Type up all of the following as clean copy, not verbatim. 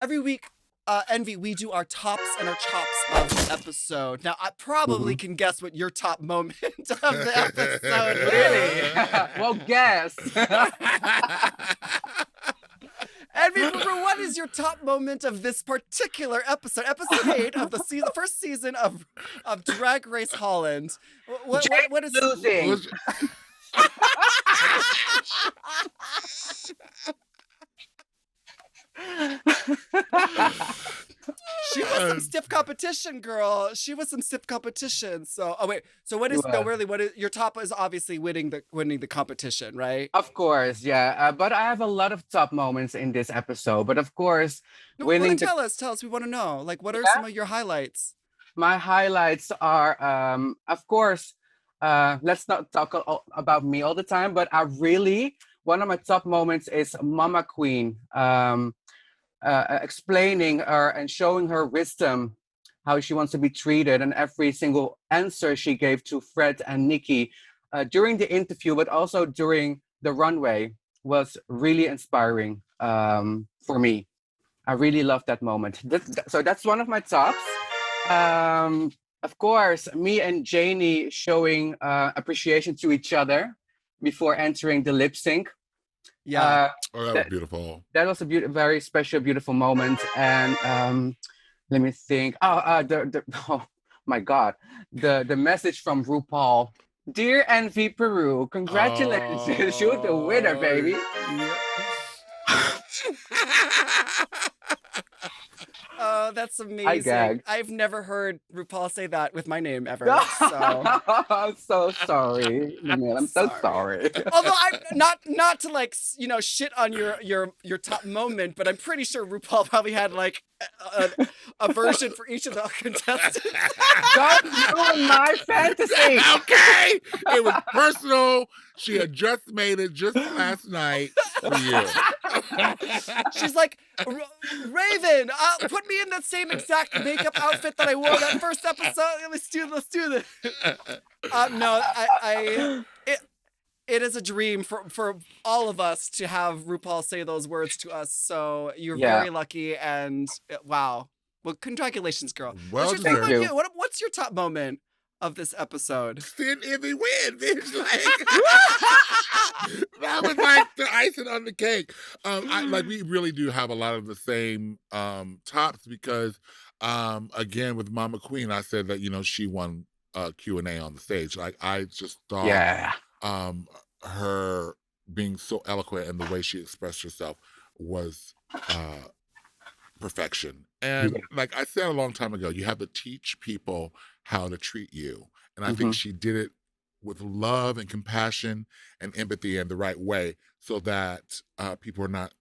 every week, Envy, we do our tops and our chops of the episode. Now, I probably can guess what your top moment of the episode is. Really? Well, guess. Envy Peru, what is your top moment of this particular episode? Episode 8 of the first season of Drag Race Holland. What is Losing. She was some stiff competition, girl. She was some stiff competition. So, what is your top is obviously winning the competition, right? Of course, yeah. But I have a lot of top moments in this episode. But of course, winning tell us. We want to know. Like, what are some of your highlights? My highlights are, of course, let's not talk about me all the time, but one of my top moments is Mama Queen explaining her and showing her wisdom, how she wants to be treated, and every single answer she gave to Fred and Nikki during the interview, but also during the runway, was really inspiring for me. I really love that moment. So that's one of my tops. Of course, me and Janie showing appreciation to each other before entering the lip sync. Yeah. That was beautiful. That was a very special, beautiful moment. And let me think. Oh my God, the message from RuPaul. Dear Envy Peru, congratulations, you're the winner, baby. Yeah. Oh, that's amazing. I've never heard RuPaul say that with my name ever. So I'm so sorry. I'm so sorry. Although I'm not to shit on your top moment, but I'm pretty sure RuPaul probably had like a version for each of the contestants. Don't ruin my fantasy. Okay, it was personal. She had just made it just last night for you. She's like, Raven, put me in that same exact makeup outfit that I wore that first episode. Let's do this. No, it is a dream for all of us to have RuPaul say those words to us. So you're very lucky, and wow. Well, congratulations, girl. Well, What's your top moment of this episode? Seeing Envy win, bitch. That was like the icing on the cake. We really do have a lot of the same tops because, again, with Mama Queen, I said that she won Q&A on the stage. Like I just thought, her being so eloquent and the way she expressed herself was perfection. And like I said a long time ago, you have to teach people how to treat you. And I think she did it with love and compassion and empathy and the right way so that people are not,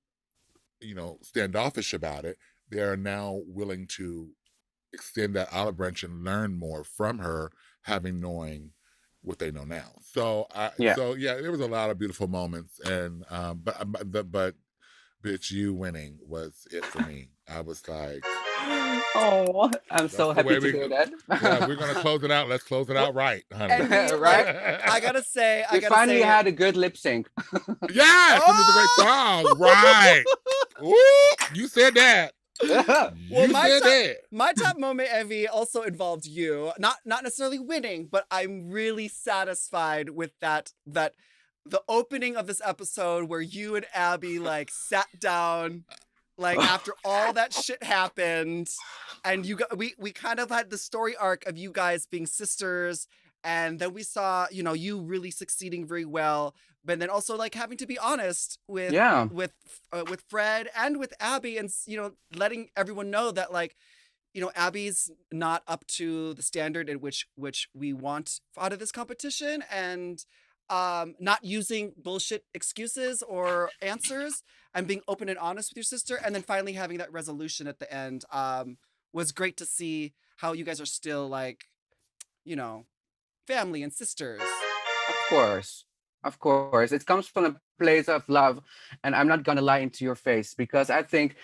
standoffish about it. They are now willing to extend that olive branch and learn more from her, knowing what they know now. So, there was a lot of beautiful moments. And, but bitch, you winning was it for me. I was like, oh, I'm so happy to hear that. Yeah, we're gonna close it out. Let's close it out right, honey. Right? I gotta say, we finally had a good lip sync. Yes, it was a great song. Right? Ooh, you said that. My top moment, Evie, also involved you. Not necessarily winning, but I'm really satisfied with that the opening of this episode where you and Abby sat down after all that shit happened, and we kind of had the story arc of you guys being sisters, and then we saw you really succeeding very well, but then also having to be honest with Fred and with Abby, and letting everyone know that Abby's not up to the standard in which we want out of this competition, and not using bullshit excuses or answers, and being open and honest with your sister, and then finally having that resolution at the end was great to see how you guys are still family and sisters. Of course. It comes from a place of love, and I'm not gonna lie into your face, because I think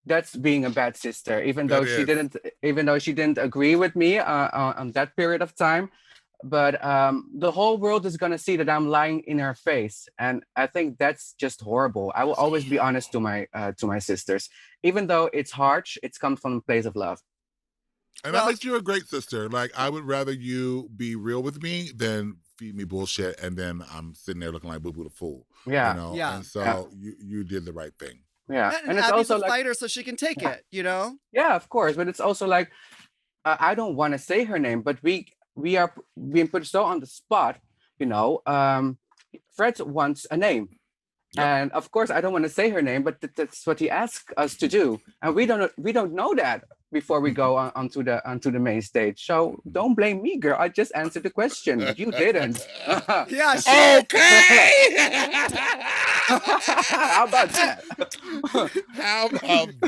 that's being a bad sister, even though she didn't agree with me on that period of time. But the whole world is gonna see that I'm lying in her face, and I think that's just horrible. I will always be honest to my sisters, even though it's harsh, it comes from a place of love. And Well- that makes you a great sister. Like, I would rather you be real with me than feed me bullshit, and then I'm sitting there looking like Boo Boo the Fool. Yeah. You know? Yeah. And so you did the right thing. Yeah. And it's Abby's also a like, fighter, so she can take it, you know? yeah, of course. But it's also like, I don't want to say her name, but we are being put so on the spot, you know. Fred wants a name. Yep. And of course, I don't want to say her name, but that's what he asked us to do, and we don't know that before we go onto the main stage. So don't blame me, girl. I just answered the question. You didn't. Yeah, she Okay. How about that? How about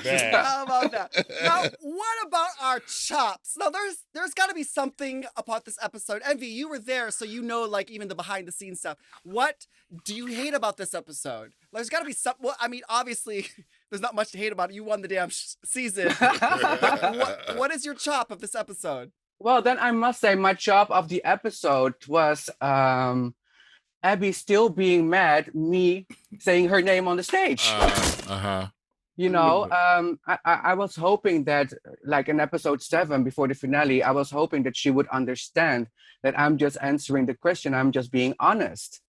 that? How about that? Now, what about our chops? Now, there's got to be something about this episode. Envy, you were there, so you know, like, even the behind the scenes stuff. What do you hate about this episode? There's got to be some. Well, I mean, obviously, there's not much to hate about it. You won the damn season. What is your chop of this episode? Well, then I must say my chop of the episode was Abby still being mad, me saying her name on the stage. You know, I was hoping that, like in episode 7 before the finale, I was hoping that she would understand that I'm just answering the question. I'm just being honest,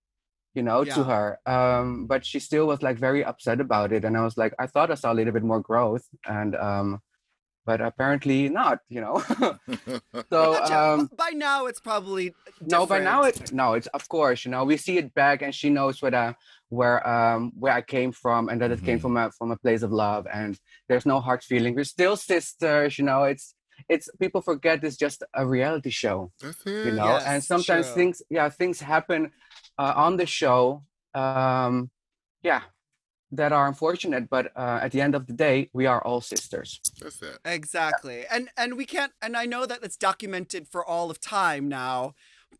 you know, to her. But she still was like very upset about it. And I was like, I thought I saw a little bit more growth. And but apparently not, you know. So by now it's probably different. no, by now it's of course, you know, we see it back, and she knows where I came from, and that it came from a place of love, and there's no hard feeling. We're still sisters, you know. It's people forget it's just a reality show. That's it. You know, Yes, and sometimes true. things happen on the show. That are unfortunate, but at the end of the day, we are all sisters. That's it. Exactly. And we can't, and I know that it's documented for all of time now,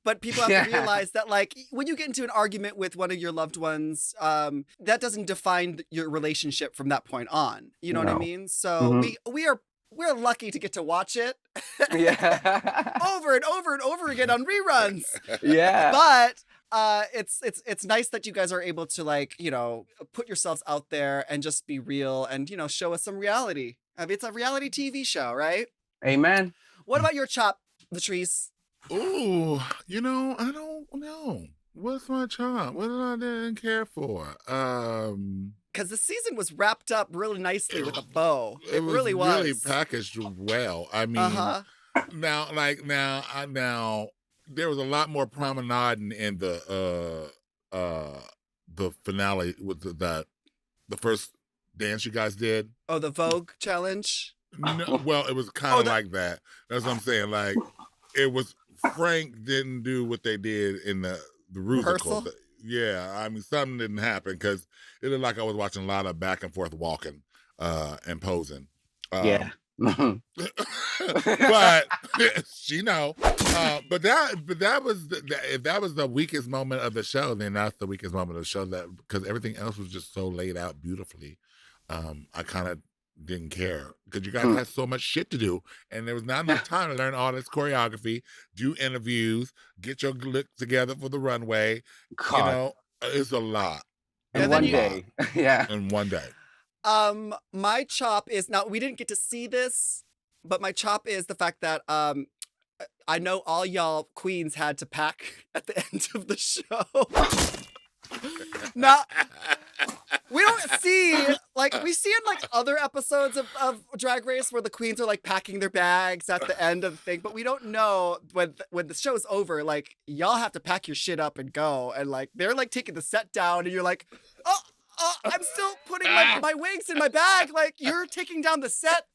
but people have to realize that, like, when you get into an argument with one of your loved ones, that doesn't define your relationship from that point on. You know what I mean? So we're lucky to get to watch it over and over and over again on reruns. Yeah. But it's nice that you guys are able to, like, you know, put yourselves out there and just be real and, you know, show us some reality. I mean, it's a reality TV show, right? Amen. What about your chop, Latrice? Ooh, you know, I don't know. What's my chop? What did I didn't care for? Because the season was wrapped up really nicely with a bow. It was really was. really packaged well. I mean, now there was a lot more promenading in the finale with the first dance you guys did. Oh, the Vogue challenge? No, well, it was kind of like that. That's what I'm saying. Like, it was, Frank didn't do what they did in the Rehearsal? musical. Yeah, I mean, something didn't happen because it looked like I was watching a lot of back and forth walking and posing. Yeah. But you know, but that was if that was the weakest moment of the show, then that's the weakest moment of the show. That because everything else was just so laid out beautifully. I kind of didn't care because you guys had so much shit to do, and there was not enough time to learn all this choreography, do interviews, get your look together for the runway. God. You know, it's a lot. In one day. Yeah. In one day. My chop is, now we didn't get to see this, but my chop is the fact that I know all y'all queens had to pack at the end of the show. Now, we don't see, like, we see in, like, other episodes of Drag Race where the queens are, like, packing their bags at the end of the thing, but we don't know when the show's over, like, y'all have to pack your shit up and go, and, like, they're, like, taking the set down, and you're like, oh, I'm still putting my wigs in my bag, like, you're taking down the set.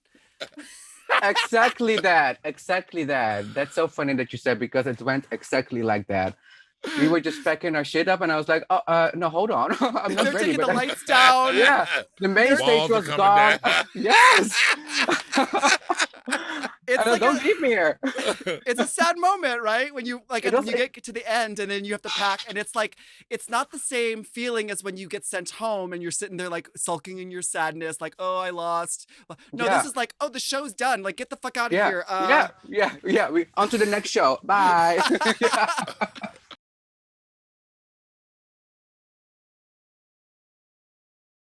Exactly that. That's so funny that you said, because it went exactly like that. We were just packing our shit up, and I was like, no, hold on. I'm not They're ready. taking the lights down. Yeah, the main stage was gone. Yes. It's like don't leave me here. It's a sad moment, right? When you, like, when you get to the end and then you have to pack, and it's like, it's not the same feeling as when you get sent home and you're sitting there, like, sulking in your sadness, like, oh, I lost. No, this is like, oh, the show's done. Like, get the fuck out of here. Yeah. We on to the next show. Bye.